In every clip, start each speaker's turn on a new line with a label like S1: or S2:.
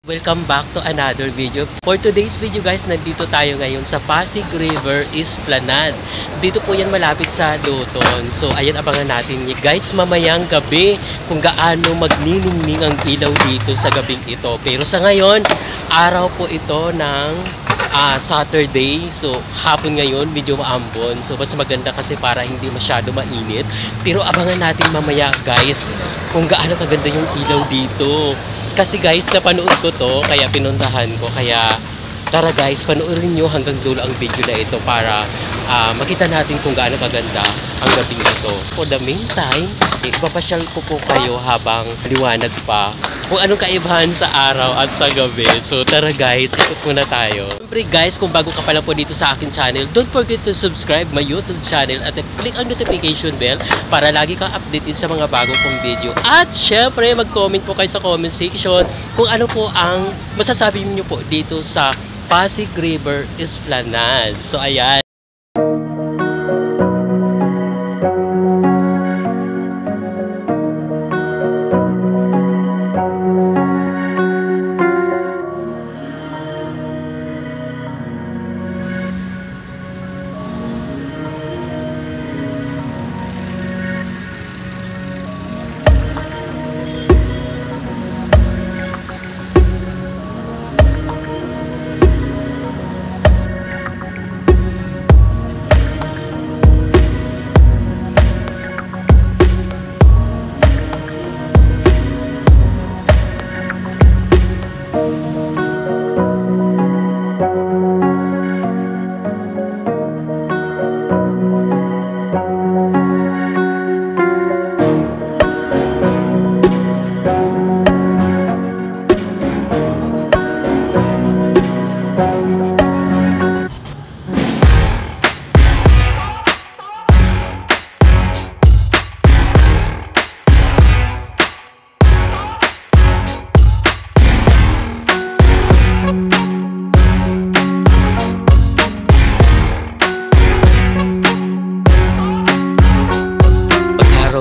S1: Welcome back to another video. For today's video guys, nandito tayo ngayon sa Pasig River Esplanade. Dito po yan malapit sa Luton. So ayan, abangan natin guys mamayang gabi kung gaano magniningning ang ilaw dito sa gabing ito. Pero sa ngayon, araw po ito ng Saturday. So hapon ngayon, medyo maambon. So mas maganda kasi para hindi masyado mainit. Pero abangan natin mamaya guys kung gaano kaganda yung ilaw dito. Kasi guys, napanood ko to, kaya pinuntahan ko. Kaya tara guys, panoorin nyo hanggang dulo ang video na ito para makita natin kung gaano kaganda ang gabing ito. For the meantime, ipapasyal ko po kayo habang liwanag pa kung anong kaibahan sa araw at sa gabi. So tara guys, ikot muna tayo. Siyempre guys, kung bago ka pa lang po dito sa akin channel, don't forget to subscribe my YouTube channel at click ang notification bell para lagi kang updated sa mga bago kong video. At syempre, mag-comment po kayo sa comment section kung ano po ang masasabi niyo po dito sa Pasig River Esplanade. So ayan.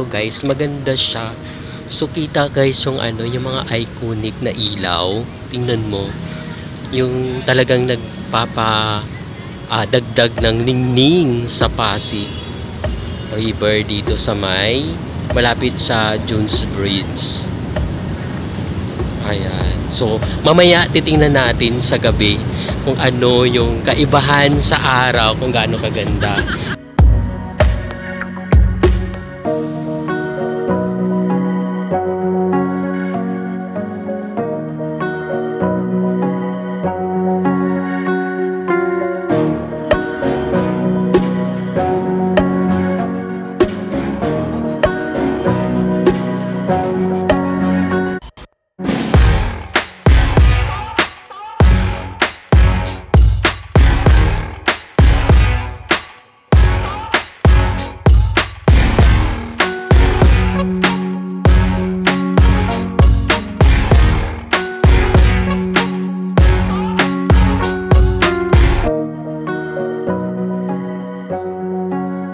S1: Guys, maganda siya. So kita guys yung yung mga iconic na ilaw. Tingnan mo. Yung talagang nagpapa dagdag ng ningning sa Pasig River dito sa malapit sa Jones Bridge. Ayan. So mamaya titingnan natin sa gabi kung ano yung kaibahan sa araw, kung gaano kaganda.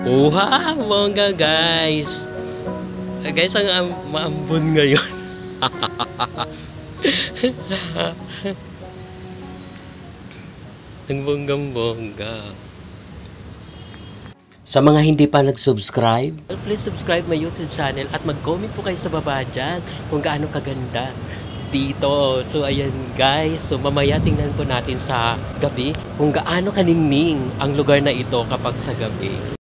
S1: Wow, bongga guys. Guys, ang maambon ngayon. Ang bonggang-bongga. Sa mga hindi pa nag-subscribe, please subscribe my YouTube channel at mag-comment po kayo sa baba dyan kung gaano kaganda dito. So ayan guys, so mamaya tingnan po natin sa gabi kung gaano kaningning ang lugar na ito kapag sa gabi.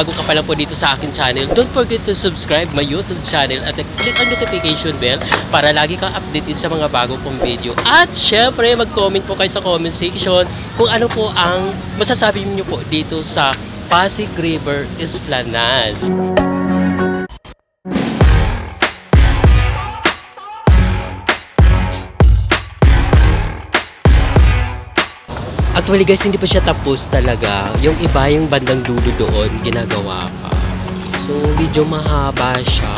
S1: bago ka pa lang po dito sa akin channel, don't forget to subscribe my YouTube channel at click ang notification bell para lagi kang updated sa mga bago kong video. At syempre, mag-comment po kayo sa comment section kung ano po ang masasabi niyo po dito sa Pasig River Esplanade. Actually guys, hindi pa siya tapos talaga. Yung iba, yung bandang dulo doon, ginagawa pa. So, medyo mahaba siya.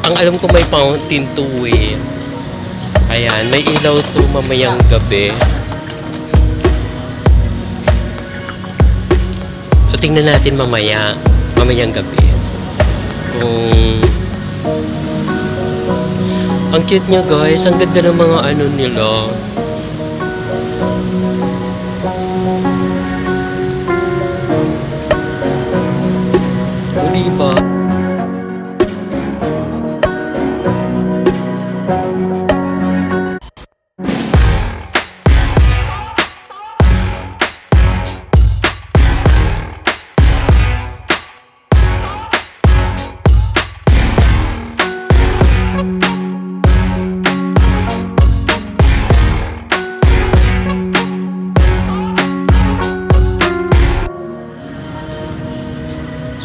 S1: Ang alam ko may fountain to eh. Ayan, may ilaw to mamayang gabi. So tingnan natin mamayang gabi. Ang cute niya guys, ang ganda ng mga ano nila. O diba?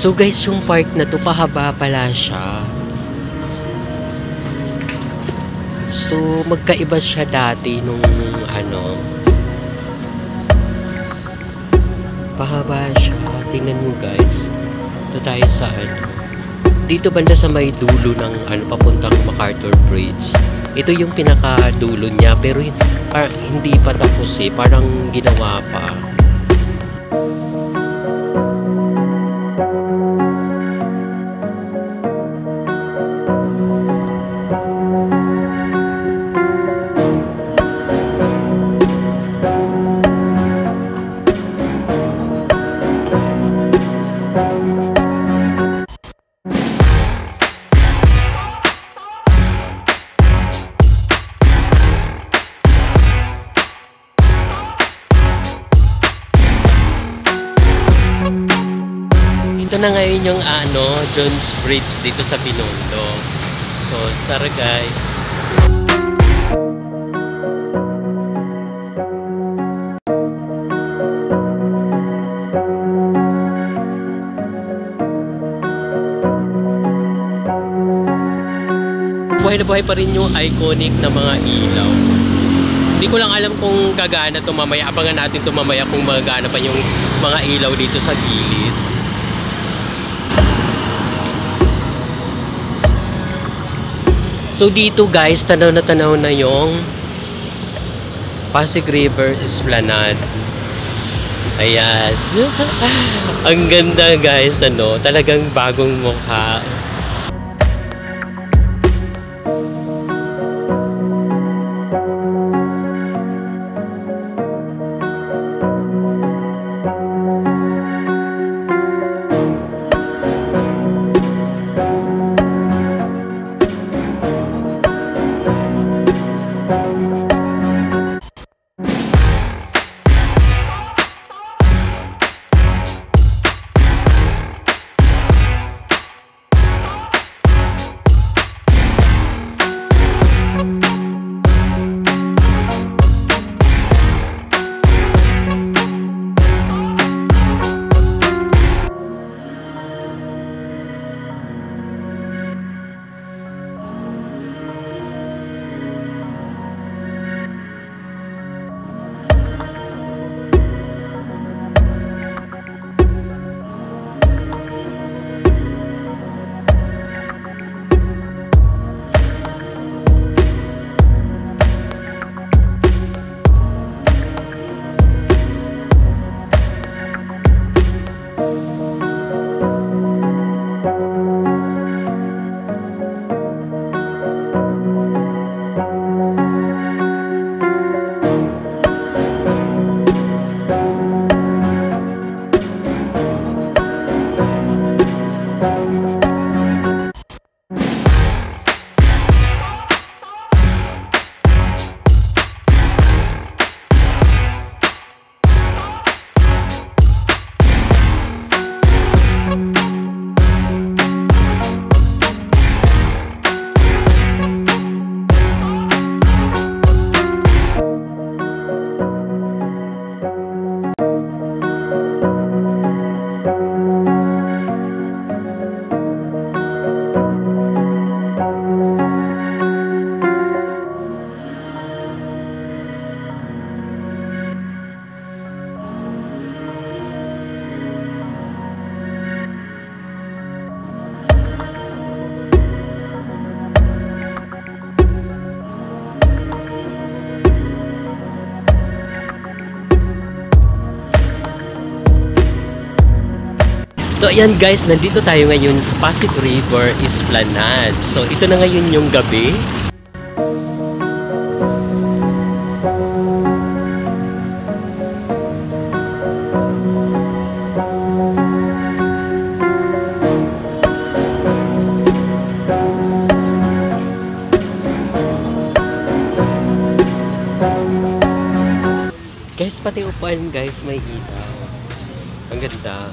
S1: So guys, yung part na to pahaba pala siya. So magkaiba siya dati nung ano. Pahaba siya. Tingnan mo guys. Ito tayo sa ano. Dito banda sa may dulo ng ano papuntang MacArthur Bridge. Ito yung pinakadulo niya pero hindi pa tapos eh. Parang ginawa pa. Ito na ngayon yung Jones Bridge dito sa Binondo. So, tara guys. Buhay na buhay pa rin yung iconic na mga ilaw. Hindi ko lang alam kung gagana to mamaya. Abangan natin to mamaya kung magagana pa yung mga ilaw dito sa gilid. So dito guys, tanaw na yung Pasig River Esplanade. Ayan. Ang ganda guys, talagang bagong mukha. So ayan guys, nandito tayo ngayon sa Pasig River Esplanade. So ito na ngayon yung gabi. Guys, pati upuan guys may ilaw. Ang ganda.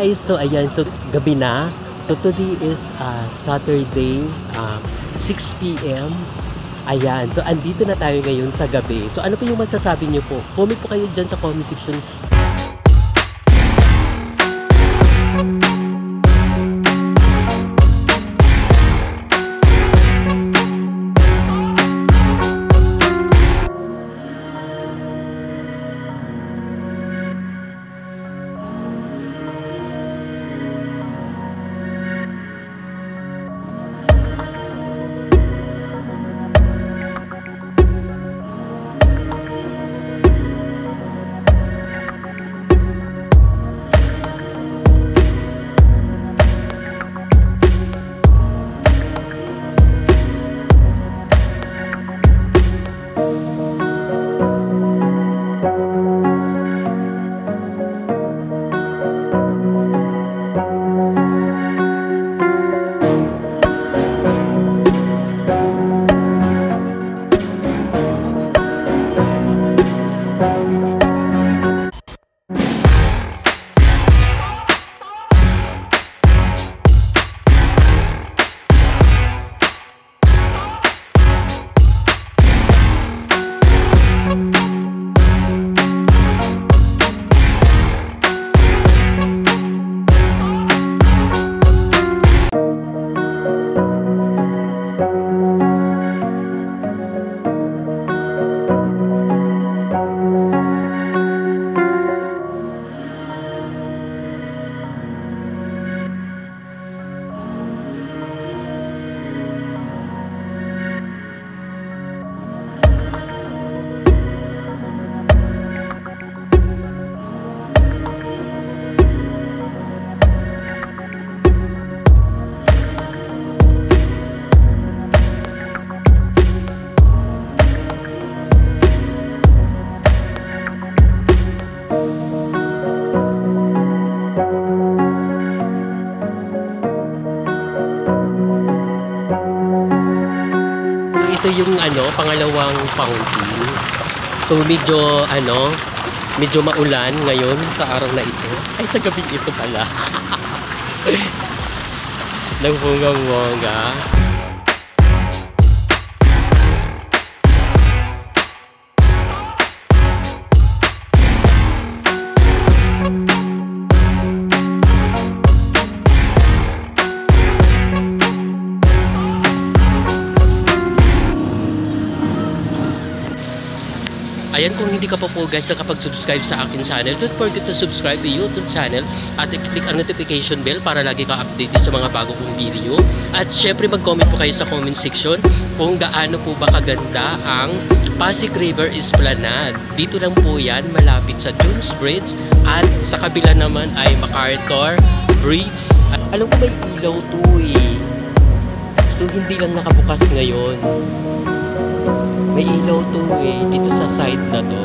S1: So ayan, so gabi na. So today is Saturday, 6 p.m. Ayan, so andito na tayo ngayon sa gabi. So ano po yung masasabi niyo po? Comment po kayo dyan sa comment section. yung pangalawang fountain. So medyo maulan ngayon sa araw na ito. Ay, sa gabi ito pala. Nagbonggang-bongga. Ayan, kung hindi ka pa po guys nakapag-subscribe sa akin channel, don't forget to subscribe to YouTube channel at i-click ang notification bell para lagi ka updated sa mga bago kong video. At syempre mag-comment po kayo sa comment section kung gaano po ba kaganda ang Pasig River Esplanade. Dito lang po yan, malapit sa Dunes Bridge at sa kabila naman ay MacArthur Bridge. Alam ko may ilaw to eh. So hindi lang nakabukas ngayon. May ilaw to eh, dito sa side na to.